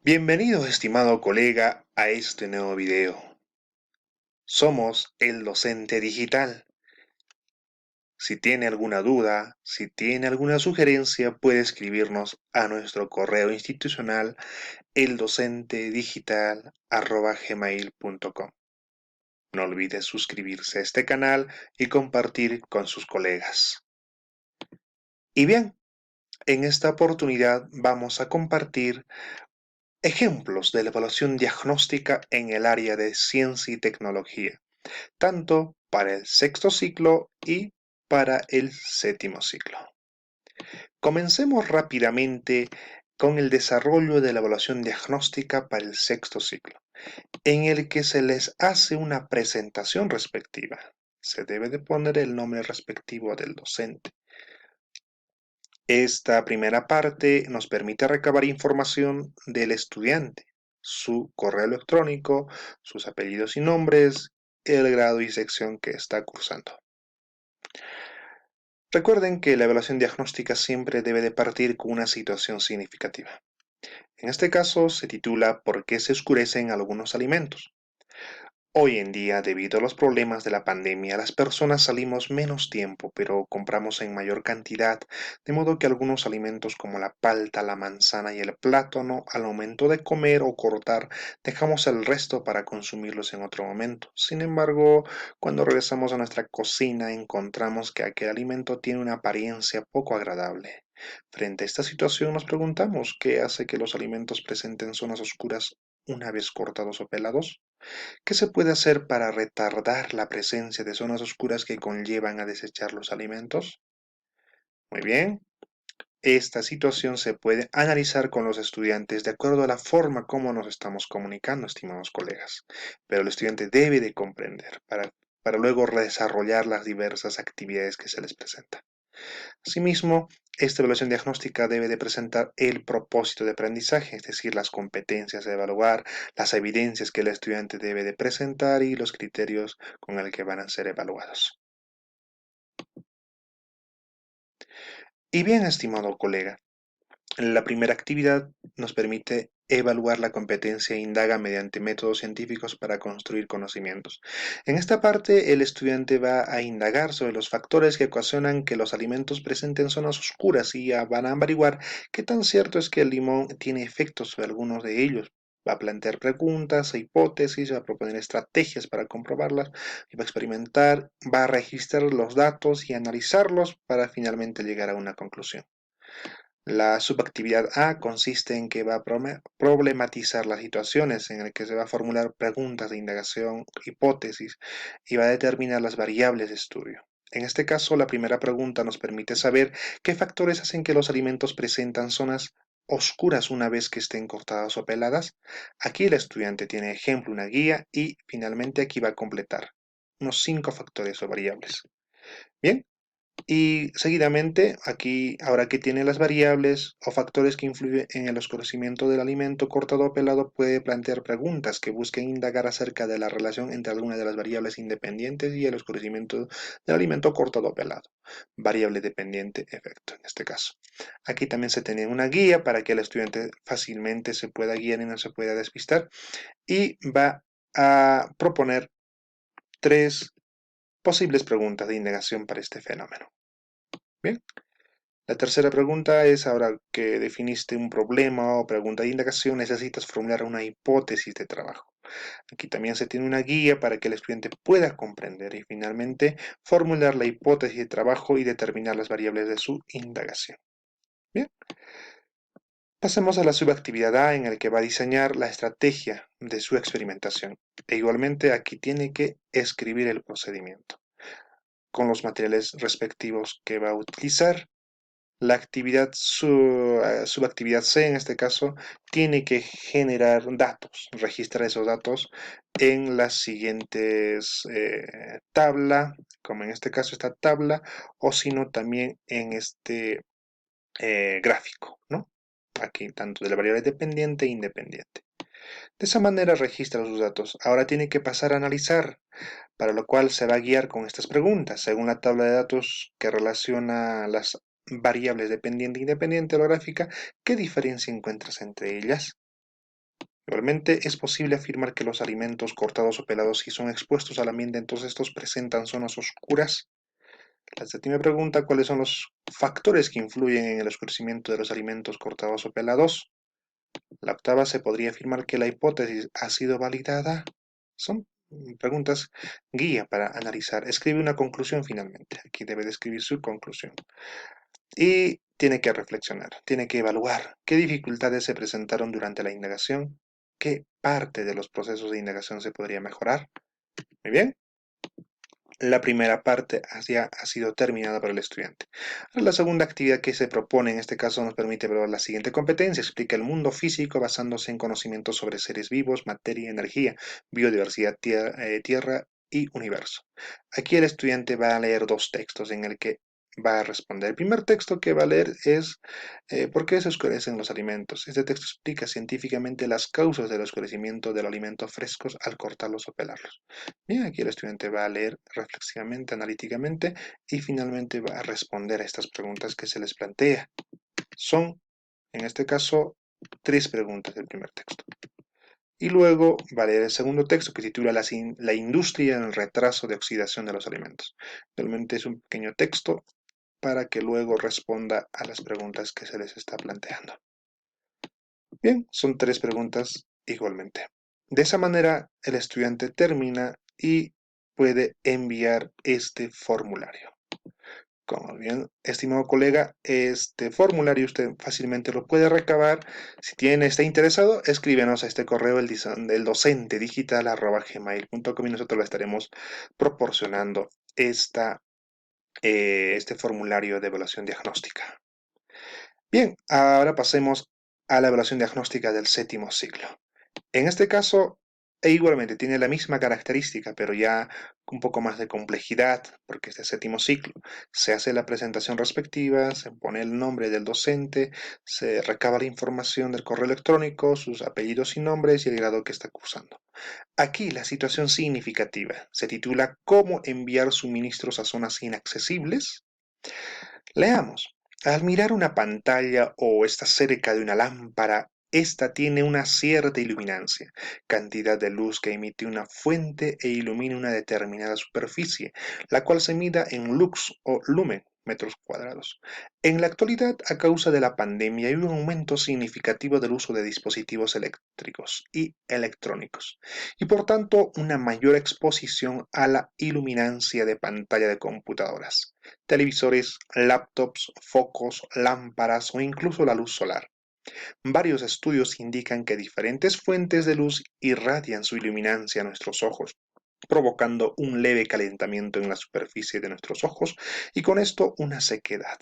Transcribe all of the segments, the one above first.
Bienvenido, estimado colega, a este nuevo video. Somos el docente digital. Si tiene alguna duda, si tiene alguna sugerencia, puede escribirnos a nuestro correo institucional eldocentedigital@gmail.com. No olvide suscribirse a este canal y compartir con sus colegas. Y bien, en esta oportunidad vamos a compartir ejemplos de la evaluación diagnóstica en el área de ciencia y tecnología, tanto para el sexto ciclo y para el séptimo ciclo. Comencemos rápidamente con el desarrollo de la evaluación diagnóstica para el sexto ciclo, en el que se les hace una presentación respectiva. Se debe de poner el nombre respectivo del docente. Esta primera parte nos permite recabar información del estudiante, su correo electrónico, sus apellidos y nombres, el grado y sección que está cursando. Recuerden que la evaluación diagnóstica siempre debe de partir con una situación significativa. En este caso se titula ¿Por qué se oscurecen algunos alimentos? Hoy en día, debido a los problemas de la pandemia, las personas salimos menos tiempo, pero compramos en mayor cantidad, de modo que algunos alimentos como la palta, la manzana y el plátano, al momento de comer o cortar, dejamos el resto para consumirlos en otro momento. Sin embargo, cuando regresamos a nuestra cocina, encontramos que aquel alimento tiene una apariencia poco agradable. Frente a esta situación, nos preguntamos qué hace que los alimentos presenten zonas oscuras una vez cortados o pelados. ¿Qué se puede hacer para retardar la presencia de zonas oscuras que conllevan a desechar los alimentos? Muy bien, esta situación se puede analizar con los estudiantes de acuerdo a la forma como nos estamos comunicando, estimados colegas, pero el estudiante debe de comprender para luego desarrollar las diversas actividades que se les presentan. Asimismo, esta evaluación diagnóstica debe de presentar el propósito de aprendizaje, es decir, las competencias a evaluar, las evidencias que el estudiante debe de presentar y los criterios con el que van a ser evaluados. Y bien, estimado colega, la primera actividad nos permite evaluar la competencia e indaga mediante métodos científicos para construir conocimientos. En esta parte, el estudiante va a indagar sobre los factores que ocasionan que los alimentos presenten zonas oscuras y van a averiguar qué tan cierto es que el limón tiene efectos sobre algunos de ellos. Va a plantear preguntas e hipótesis, va a proponer estrategias para comprobarlas, y va a experimentar, va a registrar los datos y analizarlos para finalmente llegar a una conclusión. La subactividad A consiste en que va a problematizar las situaciones en las que se va a formular preguntas de indagación, hipótesis y va a determinar las variables de estudio. En este caso, la primera pregunta nos permite saber qué factores hacen que los alimentos presentan zonas oscuras una vez que estén cortadas o peladas. Aquí el estudiante tiene ejemplo, una guía y finalmente aquí va a completar unos 5 factores o variables. Bien, y seguidamente, aquí, ahora que tiene las variables o factores que influyen en el oscurecimiento del alimento cortado o pelado, puede plantear preguntas que busquen indagar acerca de la relación entre alguna de las variables independientes y el oscurecimiento del alimento cortado o pelado. Variable dependiente, efecto, en este caso. Aquí también se tiene una guía para que el estudiante fácilmente se pueda guiar y no se pueda despistar. Y va a proponer 3 posibles preguntas de indagación para este fenómeno. Bien. La tercera pregunta es, ahora que definiste un problema o pregunta de indagación, necesitas formular una hipótesis de trabajo. Aquí también se tiene una guía para que el estudiante pueda comprender y finalmente formular la hipótesis de trabajo y determinar las variables de su indagación. Bien, pasemos a la subactividad A en el que va a diseñar la estrategia de su experimentación. E igualmente aquí tiene que escribir el procedimiento con los materiales respectivos que va a utilizar. La subactividad C en este caso tiene que generar datos, registrar esos datos en las siguientes tabla, como en este caso esta tabla, o sino también en este gráfico, ¿no? Aquí tanto de la variable dependiente e independiente. De esa manera registra sus datos. Ahora tiene que pasar a analizar, para lo cual se va a guiar con estas preguntas. Según la tabla de datos que relaciona las variables dependiente e independiente de la gráfica, ¿qué diferencia encuentras entre ellas? Igualmente, es posible afirmar que los alimentos cortados o pelados, si son expuestos al ambiente, entonces estos presentan zonas oscuras. La séptima pregunta, ¿cuáles son los factores que influyen en el oscurecimiento de los alimentos cortados o pelados? La octava, ¿se podría afirmar que la hipótesis ha sido validada? Son preguntas guía para analizar. Escribe una conclusión finalmente. Aquí debe de escribir su conclusión. Y tiene que reflexionar, tiene que evaluar qué dificultades se presentaron durante la indagación, qué parte de los procesos de indagación se podría mejorar. Muy bien. La primera parte ya ha sido terminada por el estudiante. La segunda actividad que se propone en este caso nos permite evaluar la siguiente competencia. Explica el mundo físico basándose en conocimientos sobre seres vivos, materia, energía, biodiversidad, tierra y universo. Aquí el estudiante va a leer dos textos en el que va a responder. El primer texto que va a leer es ¿por qué se oscurecen los alimentos? Este texto explica científicamente las causas del oscurecimiento de los alimentos frescos al cortarlos o pelarlos. Bien, aquí el estudiante va a leer reflexivamente, analíticamente y finalmente va a responder a estas preguntas que se les plantea. Son, en este caso, tres preguntas del primer texto. Y luego va a leer el segundo texto que titula La industria en el retraso de oxidación de los alimentos. Realmente es un pequeño texto para que luego responda a las preguntas que se les está planteando. Bien, son tres preguntas igualmente. De esa manera, el estudiante termina y puede enviar este formulario. Como bien, estimado colega, este formulario usted fácilmente lo puede recabar. Si está interesado, escríbenos a este correo, el docente digital@gmail.com, y nosotros le estaremos proporcionando este formulario de evaluación diagnóstica. Bien, ahora pasemos a la evaluación diagnóstica del séptimo ciclo. En este caso, igualmente tiene la misma característica, pero ya un poco más de complejidad, porque este séptimo ciclo se hace la presentación respectiva, se pone el nombre del docente, se recaba la información del correo electrónico, sus apellidos y nombres y el grado que está cursando. Aquí la situación significativa se titula ¿Cómo enviar suministros a zonas inaccesibles? Leamos. Al mirar una pantalla o está cerca de una lámpara, esta tiene una cierta iluminancia, cantidad de luz que emite una fuente e ilumina una determinada superficie, la cual se mida en lux o lumen, metros cuadrados. En la actualidad, a causa de la pandemia, hay un aumento significativo del uso de dispositivos eléctricos y electrónicos, y por tanto una mayor exposición a la iluminancia de pantalla de computadoras, televisores, laptops, focos, lámparas o incluso la luz solar. Varios estudios indican que diferentes fuentes de luz irradian su iluminancia a nuestros ojos, provocando un leve calentamiento en la superficie de nuestros ojos y con esto una sequedad.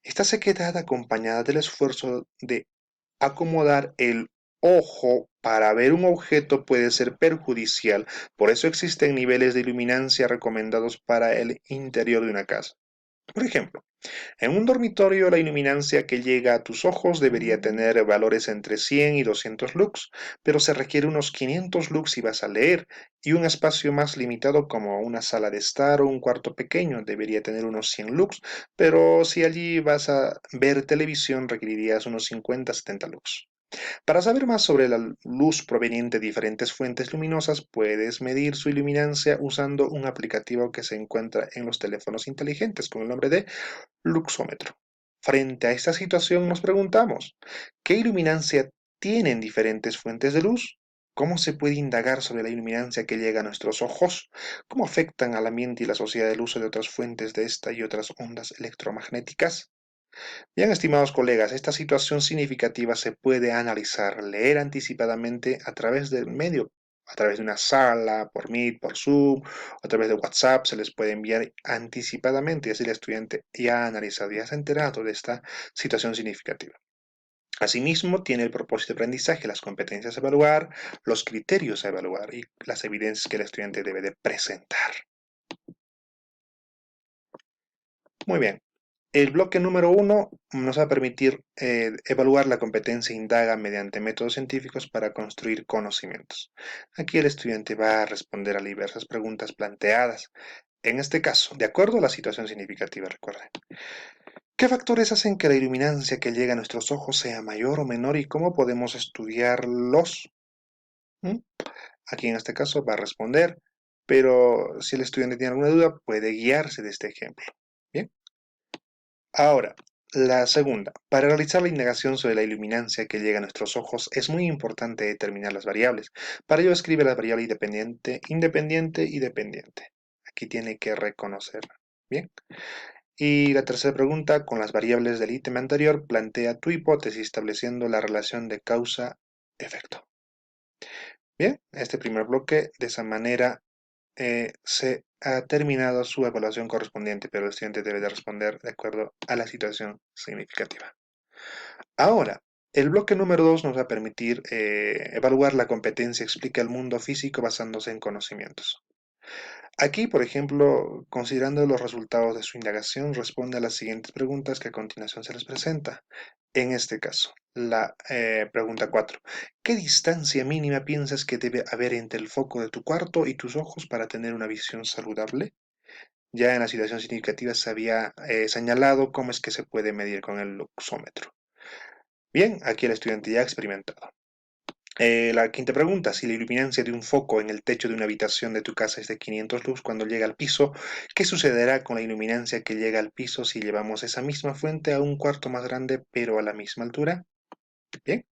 Esta sequedad, acompañada del esfuerzo de acomodar el ojo para ver un objeto, puede ser perjudicial. Por eso existen niveles de iluminancia recomendados para el interior de una casa. Por ejemplo, en un dormitorio la iluminancia que llega a tus ojos debería tener valores entre 100 y 200 lux, pero se requiere unos 500 lux si vas a leer, y un espacio más limitado como una sala de estar o un cuarto pequeño debería tener unos 100 lux, pero si allí vas a ver televisión requerirías unos 50-70 lux. Para saber más sobre la luz proveniente de diferentes fuentes luminosas, puedes medir su iluminancia usando un aplicativo que se encuentra en los teléfonos inteligentes con el nombre de luxómetro. Frente a esta situación nos preguntamos, ¿qué iluminancia tienen diferentes fuentes de luz? ¿Cómo se puede indagar sobre la iluminancia que llega a nuestros ojos? ¿Cómo afectan al ambiente y la sociedad el uso de otras fuentes de esta y otras ondas electromagnéticas? Bien, estimados colegas, esta situación significativa se puede analizar, leer anticipadamente a través del medio, a través de una sala, por Meet, por Zoom, a través de WhatsApp, se les puede enviar anticipadamente y así el estudiante ya ha analizado, ya se ha enterado de esta situación significativa. Asimismo, tiene el propósito de aprendizaje, las competencias a evaluar, los criterios a evaluar y las evidencias que el estudiante debe de presentar. Muy bien. El bloque número uno nos va a permitir evaluar la competencia indaga mediante métodos científicos para construir conocimientos. Aquí el estudiante va a responder a diversas preguntas planteadas. En este caso, de acuerdo a la situación significativa, recuerden. ¿Qué factores hacen que la iluminancia que llega a nuestros ojos sea mayor o menor y cómo podemos estudiarlos? ¿Mm? Aquí en este caso va a responder, pero si el estudiante tiene alguna duda, puede guiarse de este ejemplo. Bien. Ahora, la segunda. Para realizar la indagación sobre la iluminancia que llega a nuestros ojos, es muy importante determinar las variables. Para ello escribe la variable independiente, independiente y dependiente. Aquí tiene que reconocerla. Bien. Y la tercera pregunta, con las variables del ítem anterior, plantea tu hipótesis estableciendo la relación de causa-efecto. Bien, este primer bloque de esa manera se ha terminado su evaluación correspondiente, pero el estudiante debe de responder de acuerdo a la situación significativa. Ahora, el bloque número 2 nos va a permitir evaluar la competencia explica el mundo físico basándose en conocimientos. Aquí, por ejemplo, considerando los resultados de su indagación, responde a las siguientes preguntas que a continuación se les presenta. En este caso, la pregunta 4. ¿Qué distancia mínima piensas que debe haber entre el foco de tu cuarto y tus ojos para tener una visión saludable? Ya en la situación significativa se había señalado cómo es que se puede medir con el luxómetro. Bien, aquí el estudiante ya ha experimentado. La quinta pregunta, si la iluminancia de un foco en el techo de una habitación de tu casa es de 500 lux cuando llega al piso, ¿qué sucederá con la iluminancia que llega al piso si llevamos esa misma fuente a un cuarto más grande pero a la misma altura? Bien,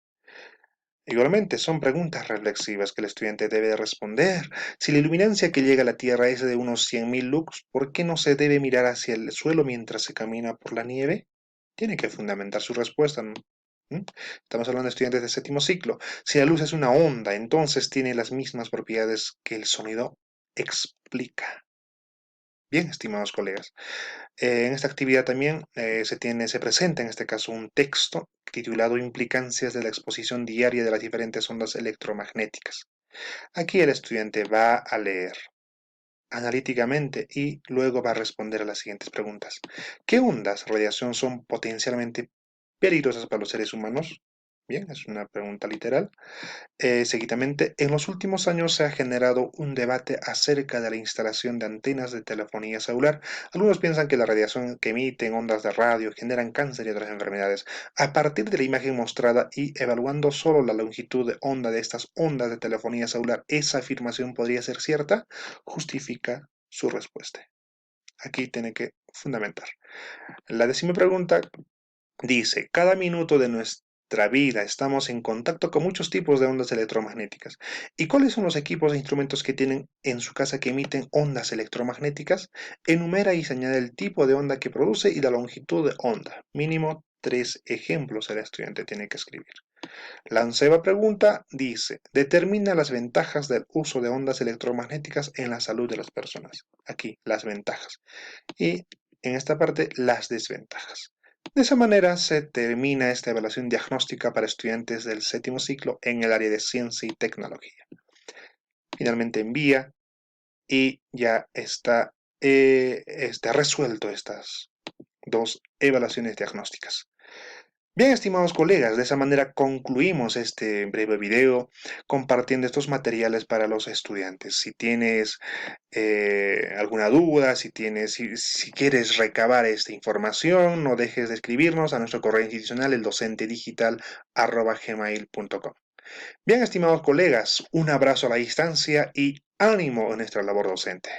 igualmente son preguntas reflexivas que el estudiante debe responder. Si la iluminancia que llega a la Tierra es de unos 100.000 lux, ¿por qué no se debe mirar hacia el suelo mientras se camina por la nieve? Tiene que fundamentar su respuesta, ¿no? ¿Mm? Estamos hablando de estudiantes de séptimo ciclo. Si la luz es una onda, entonces tiene las mismas propiedades que el sonido explica. Bien, estimados colegas. En esta actividad también se presenta en este caso un texto titulado Implicancias de la exposición diaria de las diferentes ondas electromagnéticas. Aquí el estudiante va a leer analíticamente y luego va a responder a las siguientes preguntas. ¿Qué ondas radiación son potencialmente peligrosas para los seres humanos? Bien, es una pregunta literal. Seguidamente, en los últimos años se ha generado un debate acerca de la instalación de antenas de telefonía celular. Algunos piensan que la radiación que emiten ondas de radio generan cáncer y otras enfermedades. A partir de la imagen mostrada y evaluando solo la longitud de onda de estas ondas de telefonía celular, ¿esa afirmación podría ser cierta? Justifica su respuesta. Aquí tiene que fundamentar. La décima pregunta dice, cada minuto de nuestra vida estamos en contacto con muchos tipos de ondas electromagnéticas. ¿Y cuáles son los equipos e instrumentos que tienen en su casa que emiten ondas electromagnéticas? Enumera y señala el tipo de onda que produce y la longitud de onda. Mínimo 3 ejemplos el estudiante tiene que escribir. La onceava pregunta dice, determina las ventajas del uso de ondas electromagnéticas en la salud de las personas. Aquí, las ventajas. Y en esta parte, las desventajas. De esa manera se termina esta evaluación diagnóstica para estudiantes del séptimo ciclo en el área de ciencia y tecnología. Finalmente envía y ya está resuelto estas dos evaluaciones diagnósticas. Bien, estimados colegas, de esa manera concluimos este breve video compartiendo estos materiales para los estudiantes. Si tienes alguna duda, si quieres recabar esta información, no dejes de escribirnos a nuestro correo institucional, eldocentedigital@gmail.com. Bien, estimados colegas, un abrazo a la distancia y ánimo en nuestra labor docente.